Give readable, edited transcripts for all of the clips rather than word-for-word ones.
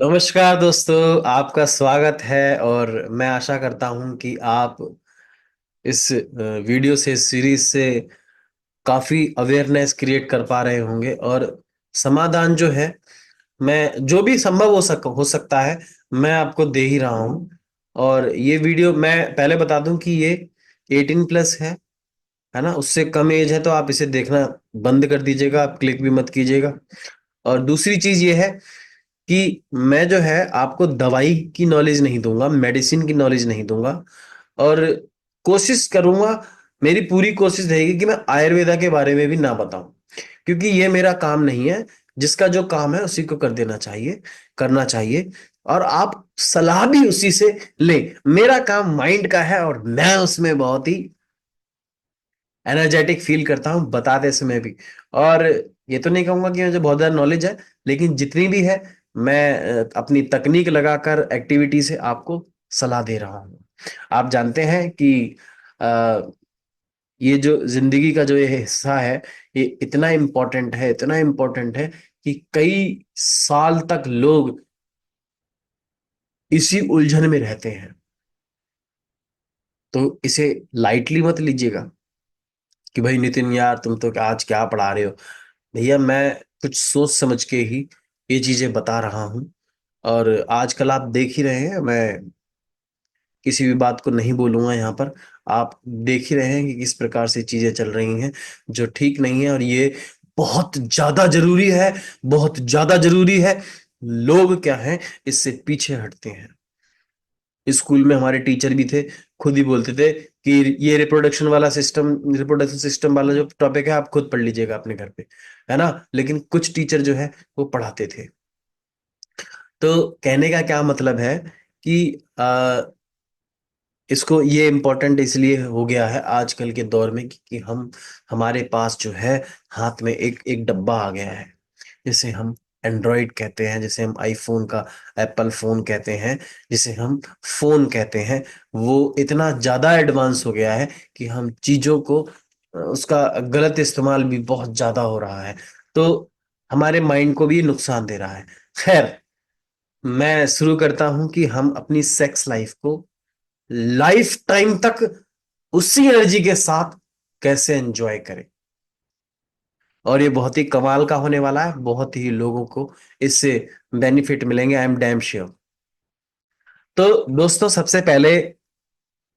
नमस्कार दोस्तों, आपका स्वागत है। और मैं आशा करता हूं कि आप इस वीडियो से, इस सीरीज से काफी अवेयरनेस क्रिएट कर पा रहे होंगे। और समाधान जो है, मैं जो भी संभव हो सकता है, मैं आपको दे ही रहा हूं। और ये वीडियो, मैं पहले बता दूं कि ये 18+ है ना। उससे कम एज है तो आप इसे देखना बंद कर दीजिएगा, आप क्लिक भी मत कीजिएगा। और दूसरी चीज ये है कि मैं जो है आपको दवाई की नॉलेज नहीं दूंगा, मेडिसिन की नॉलेज नहीं दूंगा। और कोशिश करूंगा, मेरी पूरी कोशिश रहेगी कि मैं आयुर्वेदा के बारे में भी ना बताऊं, क्योंकि ये मेरा काम नहीं है। जिसका जो काम है उसी को कर देना चाहिए, करना चाहिए। और आप सलाह भी उसी से लें। मेरा काम माइंड का है और मैं उसमें बहुत ही एनर्जेटिक फील करता हूँ बताते समय भी। और ये तो नहीं कहूंगा कि मुझे बहुत ज्यादा नॉलेज है, लेकिन जितनी भी है मैं अपनी तकनीक लगाकर एक्टिविटी से आपको सलाह दे रहा हूँ। आप जानते हैं कि अ, ये जो जिंदगी का जो ये हिस्सा है, ये इतना इम्पोर्टेंट है, इतना इम्पोर्टेंट है कि कई साल तक लोग इसी उलझन में रहते हैं। तो इसे लाइटली मत लीजिएगा कि भाई नितिन यार, तुम तो आज क्या पढ़ा रहे हो। भैया, मैं कुछ सोच समझ के ही ये चीजें बता रहा हूँ। और आजकल आप देख ही रहे हैं, मैं किसी भी बात को नहीं बोलूंगा यहाँ पर। आप देख ही रहे हैं कि किस प्रकार से चीजें चल रही हैं, जो ठीक नहीं है। और ये बहुत ज्यादा जरूरी है, बहुत ज्यादा जरूरी है। लोग क्या है, इससे पीछे हटते हैं। स्कूल में हमारे टीचर भी थे, खुद ही बोलते थे कि ये रिप्रोडक्शन सिस्टम वाला जो टॉपिक है, आप खुद पढ़ लीजिएगा अपने घर पे, है ना। लेकिन कुछ टीचर जो है वो पढ़ाते थे। तो कहने का क्या मतलब है कि इसको ये इम्पोर्टेंट इसलिए हो गया है आजकल के दौर में कि हम हमारे पास जो है हाथ में एक एक डब्बा आ गया है, जिसे हम एंड्रॉइड कहते हैं, जिसे हम आईफोन का एप्पल फोन कहते हैं, जिसे हम फोन कहते हैं। वो इतना ज्यादा एडवांस हो गया है कि हम चीजों को उसका गलत इस्तेमाल भी बहुत ज्यादा हो रहा है। तो हमारे माइंड को भी नुकसान दे रहा है। खैर, मैं शुरू करता हूं कि हम अपनी सेक्स लाइफ को लाइफ टाइम तक उसी एनर्जी के साथ कैसे एंजॉय करें। और ये बहुत ही कमाल का होने वाला है, बहुत ही लोगों को इससे बेनिफिट मिलेंगे, आई एम डैम श्योर। तो दोस्तों, सबसे पहले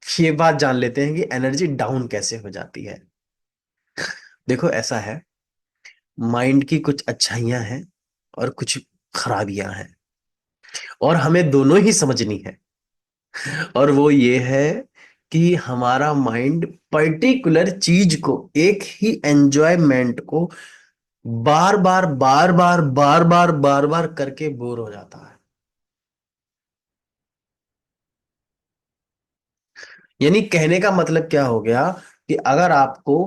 ये बात जान लेते हैं कि एनर्जी डाउन कैसे हो जाती है। देखो, ऐसा है, माइंड की कुछ अच्छाइयां हैं और कुछ खराबियां हैं, और हमें दोनों ही समझनी है। और वो ये है कि हमारा माइंड पर्टिकुलर चीज को, एक ही एंजॉयमेंट को बार बार बार बार बार बार बार बार करके बोर हो जाता है। यानी कहने का मतलब क्या हो गया कि अगर आपको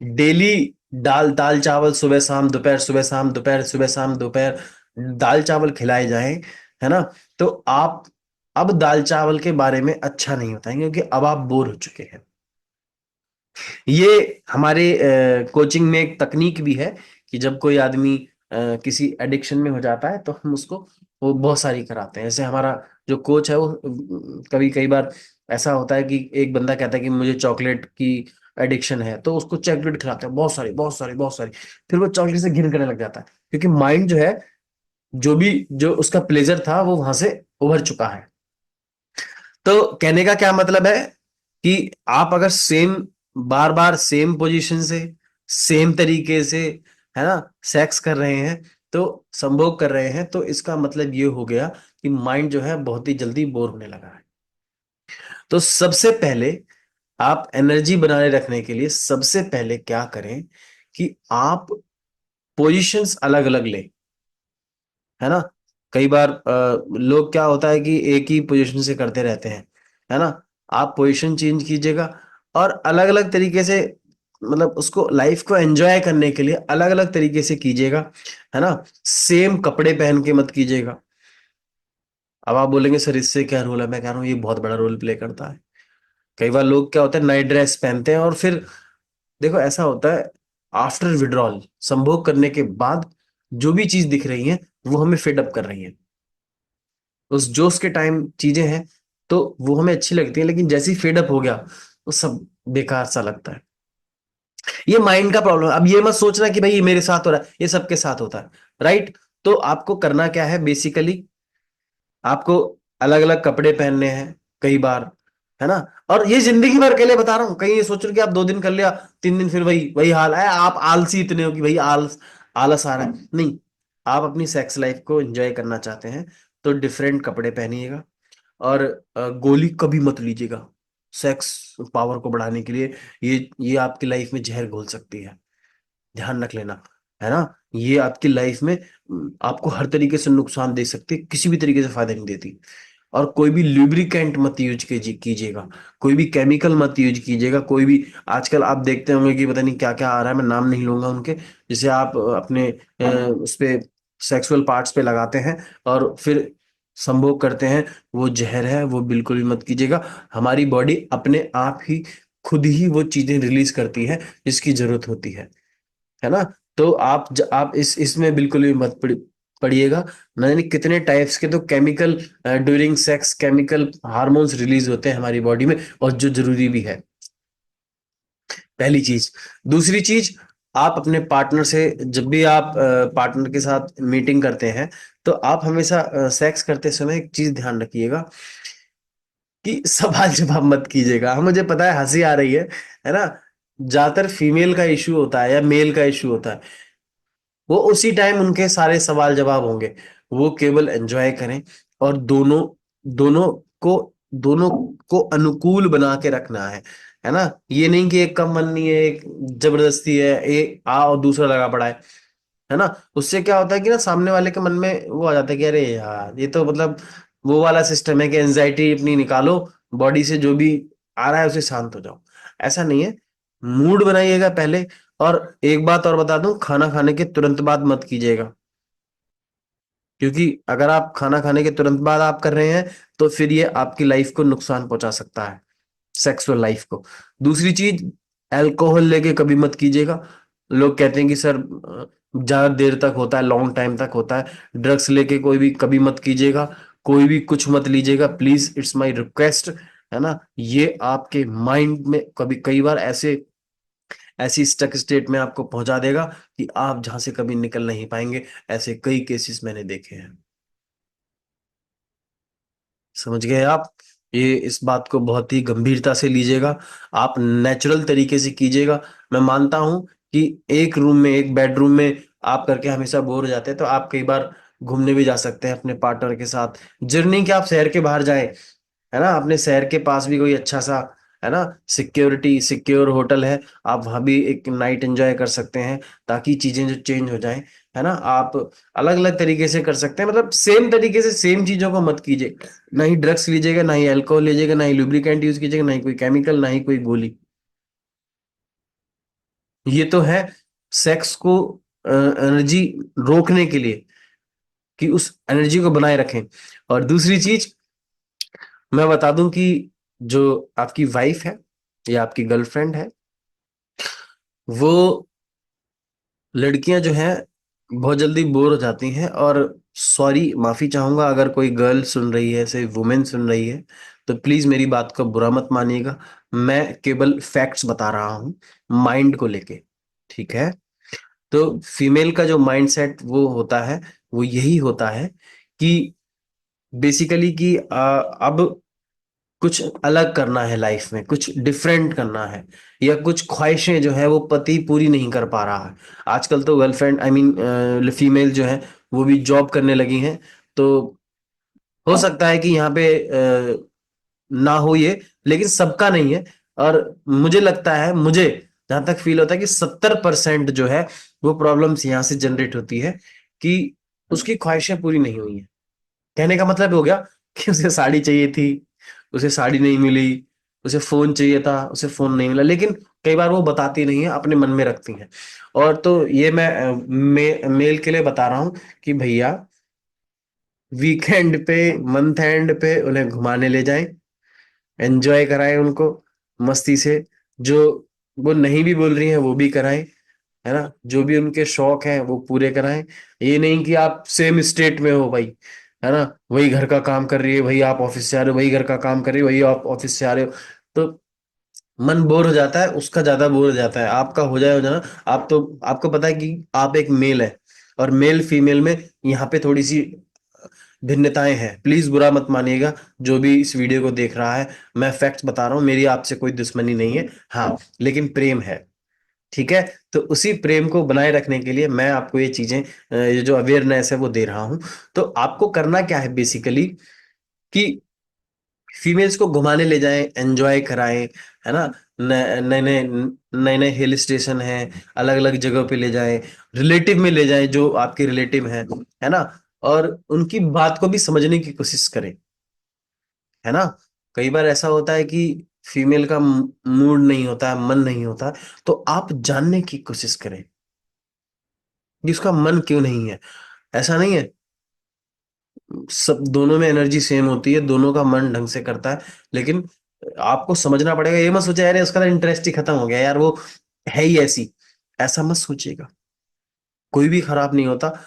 डेली दाल दाल चावल सुबह शाम दोपहर, सुबह शाम दोपहर, सुबह शाम दोपहर दाल चावल खिलाए जाएं, है ना, तो आप अब दाल चावल के बारे में अच्छा नहीं होता है, क्योंकि अब आप बोर हो चुके हैं। ये हमारे कोचिंग में एक तकनीक भी है कि जब कोई आदमी किसी एडिक्शन में हो जाता है तो हम उसको वो बहुत सारी कराते हैं। जैसे हमारा जो कोच है वो कभी कई बार ऐसा होता है कि एक बंदा कहता है कि मुझे चॉकलेट की एडिक्शन है, तो उसको चॉकलेट खिलाते हैं बहुत सारी बहुत सारी बहुत सारी। फिर वो चॉकलेट से घिन करने लग जाता है, क्योंकि माइंड जो है, जो भी जो उसका प्लेजर था वो वहां से उभर चुका है। तो कहने का क्या मतलब है कि आप अगर सेम बार बार सेम पोजीशन से, सेम तरीके से, है ना, सेक्स कर रहे हैं, तो संभोग कर रहे हैं, तो इसका मतलब ये हो गया कि माइंड जो है बहुत ही जल्दी बोर होने लगा है। तो सबसे पहले आप एनर्जी बनाए रखने के लिए सबसे पहले क्या करें कि आप पोजीशंस अलग अलग लें, है ना। कई बार लोग, क्या होता है कि एक ही पोजीशन से करते रहते हैं, है ना। आप पोजीशन चेंज कीजिएगा और अलग अलग तरीके से, मतलब उसको लाइफ को एंजॉय करने के लिए अलग अलग तरीके से कीजिएगा, है ना। सेम कपड़े पहन के मत कीजिएगा। अब आप बोलेंगे सर इससे क्या रोल है, मैं कह रहा हूँ ये बहुत बड़ा रोल प्ले करता है। कई बार लोग क्या होता है, नाइट ड्रेस पहनते हैं और फिर देखो ऐसा होता है, आफ्टर विड्रॉल, संभोग करने के बाद जो भी चीज दिख रही है वो हमें फिड अप कर रही है। उस जोश के टाइम चीजें हैं तो वो हमें अच्छी लगती है, लेकिन जैसे ही फेडअप हो गया तो सब बेकार सा लगता है। ये माइंड का प्रॉब्लम है। अब ये मत सोचना कि भाई ये मेरे साथ हो रहा है, ये सबके साथ होता है, राइट? तो आपको करना क्या है बेसिकली, आपको अलग अलग कपड़े पहनने हैं कई बार, है ना? और ये जिंदगी भर के लिए बता रहा हूँ, कहीं ये सोच रहे हो कि आप 2 दिन कर लिया, 3 दिन फिर वही वही हाल है, आप आलसी इतने हो कि भाई आलस आ रहा है, नहीं। आप अपनी सेक्स लाइफ को एंजॉय करना चाहते हैं तो डिफरेंट कपड़े पहनिएगा, और गोली कभी मत लीजिएगा सेक्स पावर को बढ़ाने के लिए। ये आपकी लाइफ में जहर घोल सकती है, ध्यान रख लेना, है ना? ये आपकी लाइफ में आपको हर तरीके से नुकसान दे सकती है, किसी भी तरीके से फायदा नहीं देती। और कोई भी लुब्रिकेंट मत यूज कीजिएगा, कोई भी केमिकल मत यूज कीजिएगा, कोई भी। आजकल आप देखते होंगे कि पता नहीं क्या क्या आ रहा है, मैं नाम नहीं लूंगा उनके, जिसे आप अपने उस पे सेक्सुअल पार्ट्स पे लगाते हैं और फिर संभोग करते हैं, वो जहर है, वो बिल्कुल भी मत कीजिएगा। हमारी बॉडी अपने आप ही खुद ही वो चीजें रिलीज करती है जिसकी जरूरत होती है ना? तो आप इसमें बिल्कुल भी मत पड़िएगा। न जाने कितने टाइप्स के तो chemical during sex chemical hormones release होते हैं हमारी बॉडी में, और जो जरूरी भी है, पहली चीज। दूसरी चीज, आप अपने पार्टनर से जब भी आप पार्टनर के साथ मीटिंग करते हैं तो आप हमेशा सेक्स करते समय एक चीज ध्यान रखिएगा कि सवाल जवाब मत कीजिएगा। हाँ, मुझे पता है हंसी आ रही है ना? ज्यादातर फीमेल का इशू होता है या मेल का इशू होता है, वो उसी टाइम उनके सारे सवाल जवाब होंगे, वो केवल एंजॉय करें। और दोनों को दोनों को अनुकूल बना के रखना है ना? ये नहीं कि एक का मन नहीं है, एक जबरदस्ती है, एक आ और दूसरा लगा पड़ा है ना? उससे क्या होता है कि ना सामने वाले के मन में वो आ जाता है कि अरे यार ये तो मतलब वो वाला सिस्टम है कि एंजाइटी अपनी निकालो, बॉडी से जो भी आ रहा है उसे शांत हो जाओ। ऐसा नहीं है, मूड बनाइएगा पहले। और एक बात और बता दूं, खाना खाने के तुरंत बाद मत कीजिएगा, क्योंकि अगर आप खाना खाने के तुरंत बाद आप कर रहे हैं तो फिर ये आपकी लाइफ को नुकसान पहुंचा सकता है, सेक्सुअल लाइफ को। दूसरी चीज, अल्कोहल लेके कभी मत कीजिएगा। लोग कहते हैं कि सर ज्यादा देर तक होता है, लॉन्ग टाइम तक होता है। ड्रग्स लेके कोई भी कभी मत कीजिएगा, कोई भी कुछ मत लीजिएगा प्लीज, इट्स माय रिक्वेस्ट, है ना? ये आपके माइंड में कभी कई बार ऐसी स्टक स्टेट में आपको पहुंचा देगा कि आप जहां से कभी निकल नहीं पाएंगे। ऐसे कई केसेस मैंने देखे हैं। समझ गए आप? ये इस बात को बहुत ही गंभीरता से लीजिएगा, आप नेचुरल तरीके से कीजिएगा। मैं मानता हूं कि एक रूम में, एक बेडरूम में आप करके हमेशा बोर हो जाते हैं, तो आप कई बार घूमने भी जा सकते हैं अपने पार्टनर के साथ। जर्नी के आप शहर के बाहर जाएं, है ना? अपने शहर के पास भी कोई अच्छा सा, है ना, सिक्योर होटल है, आप वहां भी एक नाइट एंजॉय कर सकते हैं, ताकि चीजें जो चेंज हो जाएं, है ना? आप अलग अलग तरीके से कर सकते हैं, मतलब सेम तरीके से सेम चीजों को मत कीजिए। ना ही ड्रग्स लीजिएगा, ना ही अल्कोहल लीजिएगा, ना ही लुब्रिकेंट यूज कीजिएगा, ना ही कोई केमिकल, ना ही कोई गोली। ये तो है सेक्स को एनर्जी रोकने के लिए, कि उस एनर्जी को बनाए रखें। और दूसरी चीज मैं बता दूं कि जो आपकी वाइफ है या आपकी गर्लफ्रेंड है, वो लड़कियां जो हैं बहुत जल्दी बोर हो जाती हैं। और सॉरी, माफी चाहूंगा अगर कोई गर्ल सुन रही है, से वुमेन सुन रही है, तो प्लीज मेरी बात को बुरा मत मानिएगा। मैं केवल फैक्ट्स बता रहा हूँ माइंड को लेके, ठीक है? तो फीमेल का जो माइंडसेट वो होता है, वो यही होता है कि बेसिकली कि अब कुछ अलग करना है लाइफ में, कुछ डिफरेंट करना है, या कुछ ख्वाहिशें जो है वो पति पूरी नहीं कर पा रहा है। आजकल तो गर्लफ्रेंड, आई मीन फीमेल जो है वो भी जॉब करने लगी हैं, तो हो सकता है कि यहाँ पे ना हो ये, लेकिन सबका नहीं है। और मुझे लगता है, मुझे जहां तक फील होता है कि 70% जो है वो प्रॉब्लम्स यहाँ से जनरेट होती है कि उसकी ख्वाहिशें पूरी नहीं हुई हैं। कहने का मतलब हो गया कि उसे साड़ी चाहिए थी, उसे साड़ी नहीं मिली, उसे फोन चाहिए था, उसे फोन नहीं मिला, लेकिन कई बार वो बताती नहीं है, अपने मन में रखती हैं। और तो ये मैं मेल के लिए बता रहा हूँ कि भैया वीकेंड पे, मंथ एंड पे उन्हें घुमाने ले जाएं, एंजॉय कराएं उनको मस्ती से। जो वो नहीं भी बोल रही हैं वो भी कराएं, है ना? जो भी उनके शौक हैं वो पूरे कराएं। ये नहीं कि आप सेम स्टेट में हो भाई, है ना, वही घर का काम कर रही है, वही आप ऑफिस से आ रहे हो, वही घर का काम कर रही है, वही आप ऑफिस से आ रहे हो, तो मन बोर हो जाता है, उसका ज्यादा बोर हो जाता है, आपका हो जाना। आप तो, आपको पता है कि आप एक मेल है, और मेल फीमेल में यहाँ पे थोड़ी सी भिन्नताएं हैं, प्लीज बुरा मत मानिएगा जो भी इस वीडियो को देख रहा है। मैं फैक्ट्स बता रहा हूँ, मेरी आपसे कोई दुश्मनी नहीं है, हाँ, लेकिन प्रेम है, ठीक है। तो उसी प्रेम को बनाए रखने के लिए मैं आपको ये चीजें, ये जो अवेयरनेस है वो दे रहा हूं। तो आपको करना क्या है बेसिकली, कि फीमेल्स को घुमाने ले जाएं, एंजॉय कराएं, है ना, नए नए नए नए हिल स्टेशन है, अलग अलग जगह पे ले जाएं, रिलेटिव में ले जाएं जो आपके रिलेटिव हैं, है ना, और उनकी बात को भी समझने की कोशिश करें, है ना। कई बार ऐसा होता है कि फीमेल का मूड नहीं होता है, मन नहीं होता है, तो आप जानने की कोशिश करें कि उसका मन क्यों नहीं है। ऐसा नहीं है, सब दोनों में एनर्जी सेम होती है, दोनों का मन ढंग से करता है, लेकिन आपको समझना पड़ेगा। ये मत सोचे यार उसका तो इंटरेस्ट ही खत्म हो गया यार, वो है ही ऐसी, ऐसा मत सोचिएगा। कोई भी खराब नहीं होता,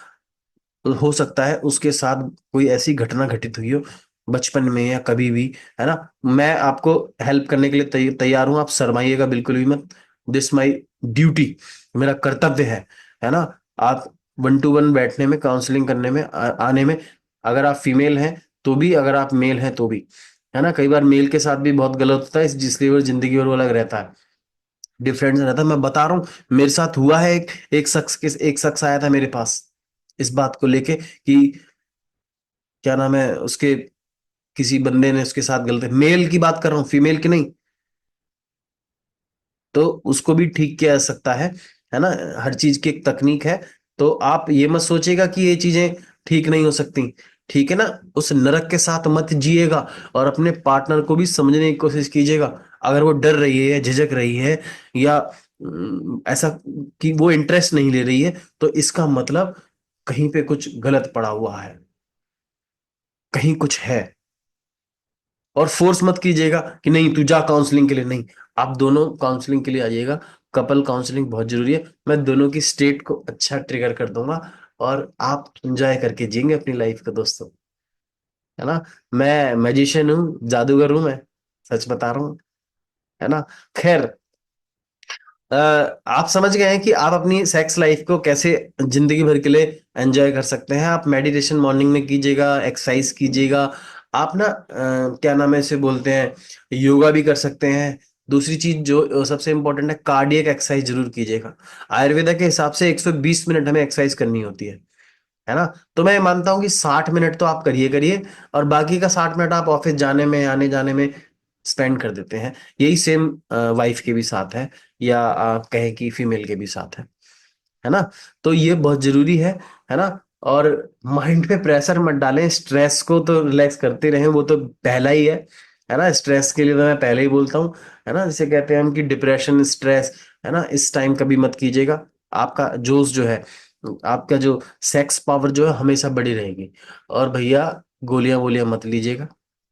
हो सकता है उसके साथ कोई ऐसी घटना घटित हुई हो बचपन में या कभी भी, है ना। मैं आपको हेल्प करने के लिए तैयार हूं, आप शर्माइएगा बिल्कुल भी मत। दिस माई ड्यूटी, मेरा कर्तव्य है ना। आप 1 to 1 बैठने में, काउंसलिंग करने में, आने में, अगर आप फीमेल हैं तो भी, अगर आप मेल हैं तो भी, है ना। कई बार मेल के साथ भी बहुत गलत होता है, जिसलिए वो जिंदगी और वो अलग रहता है, डिफरेंस रहता है। मैं बता रहा हूँ, मेरे साथ हुआ है, एक शख्स आया था मेरे पास इस बात को लेके कि क्या नाम है उसके, किसी बंदे ने उसके साथ गलत, मेल की बात कर रहा हूँ, फीमेल की नहीं, तो उसको भी ठीक किया जा सकता है ना। हर चीज की एक तकनीक है, तो आप ये मत सोचिएगा कि ये चीजें ठीक नहीं हो सकती, ठीक है ना। उस नरक के साथ मत जिएगा, और अपने पार्टनर को भी समझने की कोशिश कीजिएगा। अगर वो डर रही है, झिझक रही है, या ऐसा कि वो इंटरेस्ट नहीं ले रही है, तो इसका मतलब कहीं पे कुछ गलत पड़ा हुआ है, कहीं कुछ है। और फोर्स मत कीजिएगा कि नहीं तू जा काउंसलिंग के लिए, नहीं, आप दोनों काउंसलिंग के लिए आइएगा। कपल काउंसलिंग बहुत जरूरी है, मैं दोनों की स्टेट को अच्छा ट्रिगर कर दूंगा, और आप एंजॉय करके जिएंगे अपनी लाइफ को दोस्तों, है ना। मैं मैजिशियन हूँ, जादूगर हूँ मैं, सच बता रहा हूँ, है ना। खैर, आप समझ गए हैं कि आप अपनी सेक्स लाइफ को कैसे जिंदगी भर के लिए एंजॉय कर सकते हैं। आप मेडिटेशन मॉर्निंग में कीजिएगा, एक्सरसाइज कीजिएगा, आप ना क्या नाम है इसे बोलते हैं, योगा भी कर सकते हैं। दूसरी चीज जो सबसे इंपॉर्टेंट है, कार्डियक एक्सरसाइज जरूर कीजिएगा। आयुर्वेदा के हिसाब से 120 मिनट हमें एक्सरसाइज करनी होती है ना। तो मैं मानता हूँ कि 60 मिनट तो आप करिए करिए, और बाकी का 60 मिनट आप ऑफिस जाने में, आने जाने में स्पेंड कर देते हैं। यही सेम वाइफ के भी साथ है, या आप कहें कि फीमेल के भी साथ है ना। तो ये बहुत जरूरी है ना। और माइंड पे प्रेशर मत डालें, स्ट्रेस को तो रिलैक्स करते रहें, वो तो पहला ही है ना। स्ट्रेस के लिए तो मैं पहले ही बोलता हूँ, है ना, जिसे कहते हैं हम कि डिप्रेशन, स्ट्रेस, है ना, इस टाइम कभी मत कीजिएगा। आपका जोश जो है, आपका जो सेक्स पावर जो है हमेशा बड़ी रहेगी। और भैया, गोलियां वोलियां मत लीजिएगा,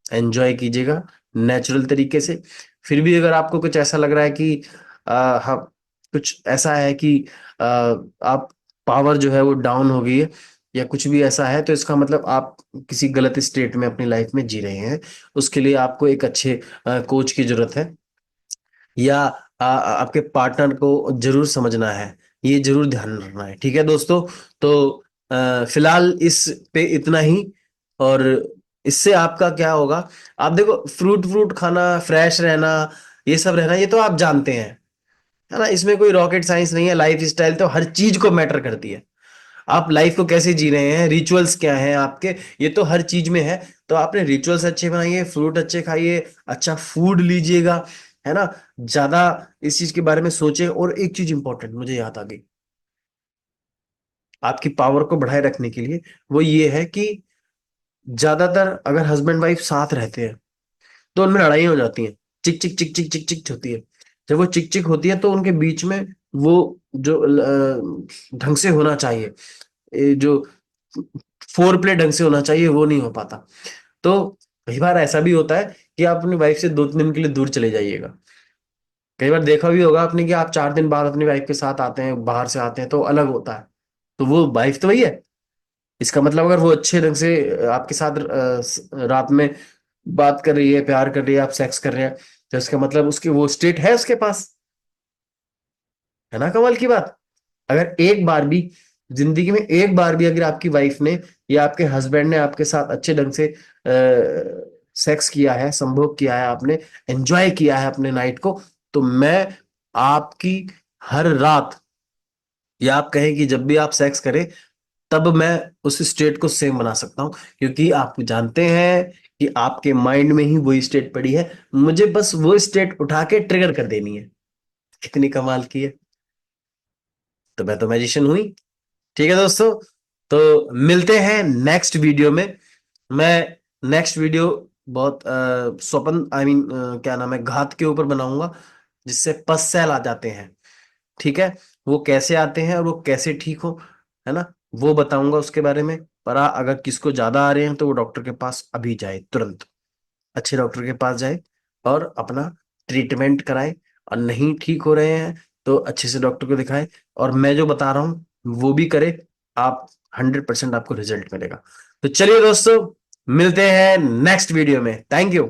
एंजॉय कीजिएगा नेचुरल तरीके से। फिर भी अगर आपको कुछ ऐसा लग रहा है कि हाँ, कुछ ऐसा है कि आप, पावर जो है वो डाउन हो गई है, या कुछ भी ऐसा है, तो इसका मतलब आप किसी गलत स्टेट में अपनी लाइफ में जी रहे हैं। उसके लिए आपको एक अच्छे कोच की जरूरत है, या आपके पार्टनर को जरूर समझना है, ये जरूर ध्यान रखना है, ठीक है दोस्तों। तो फिलहाल इस पे इतना ही। और इससे आपका क्या होगा, आप देखो, फ्रूट फ्रूट खाना, फ्रेश रहना, ये सब रहना, ये तो आप जानते हैं, है ना। इसमें कोई रॉकेट साइंस नहीं है। लाइफ स्टाइल तो हर चीज को मैटर करती है, आप लाइफ को कैसे जी रहे हैं, रिचुअल्स क्या हैं आपके, ये तो हर चीज में है। तो आपने रिचुअल्स अच्छे बनाइए, फ्रूट अच्छे खाइए, अच्छा फूड लीजिएगा, है ना, ज्यादा इस चीज के बारे में सोचे। और एक चीज इंपॉर्टेंट मुझे याद आ गई, आपकी पावर को बढ़ाए रखने के लिए, वो ये है कि ज्यादातर अगर हस्बैंड वाइफ साथ रहते हैं तो उनमें लड़ाई हो जाती है, चिक चिक चिक चिक चिक चिक होती है। जब वो चिक चिक होती है तो उनके बीच में वो जो ढंग से होना चाहिए, जो फोर प्ले ढंग से होना चाहिए, वो नहीं हो पाता। तो कई बार ऐसा भी होता है कि आप अपनी वाइफ से 2 3 दिन के लिए दूर चले जाइएगा। कई बार देखा भी होगा आपने कि आप 4 दिन बाद अपनी वाइफ के साथ आते हैं, बाहर से आते हैं, तो अलग होता है। तो वो वाइफ तो वही है, इसका मतलब अगर वो अच्छे ढंग से आपके साथ रात में बात कर रही है, प्यार कर रही है, आप सेक्स कर रहे हैं, तो इसका मतलब उसके वो स्टेट है उसके पास। है ना कमाल की बात। अगर एक बार भी जिंदगी में, एक बार भी अगर आपकी वाइफ ने या आपके हस्बैंड ने आपके साथ अच्छे ढंग से सेक्स किया है, संभोग किया है, आपने एंजॉय किया है अपने नाइट को, तो मैं आपकी हर रात, या आप कहें कि जब भी आप सेक्स करें, तब मैं उस स्टेट को सेम बना सकता हूं, क्योंकि आप जानते हैं कि आपके माइंड में ही वही स्टेट पड़ी है, मुझे बस वो स्टेट उठा के ट्रिगर कर देनी है। कितनी कमाल की है। तो मैं तो मैजिशियन हुई। ठीक है दोस्तों, तो मिलते हैं नेक्स्ट वीडियो में। मैं नेक्स्ट वीडियो बहुत स्वपन आई मीन क्या नाम है, घात के ऊपर बनाऊंगा, जिससे पस सेल आ जाते हैं। ठीक है, वो कैसे आते हैं और वो कैसे ठीक हो, है ना, वो बताऊंगा उसके बारे में। पर अगर किसको ज्यादा आ रहे हैं तो वो डॉक्टर के पास अभी जाए, तुरंत अच्छे डॉक्टर के पास जाए और अपना ट्रीटमेंट कराए। और नहीं ठीक हो रहे हैं तो अच्छे से डॉक्टर को दिखाए, और मैं जो बता रहा हूं वो भी करे। आप 100% आपको रिजल्ट मिलेगा। तो चलिए दोस्तों, मिलते हैं नेक्स्ट वीडियो में। Thank you.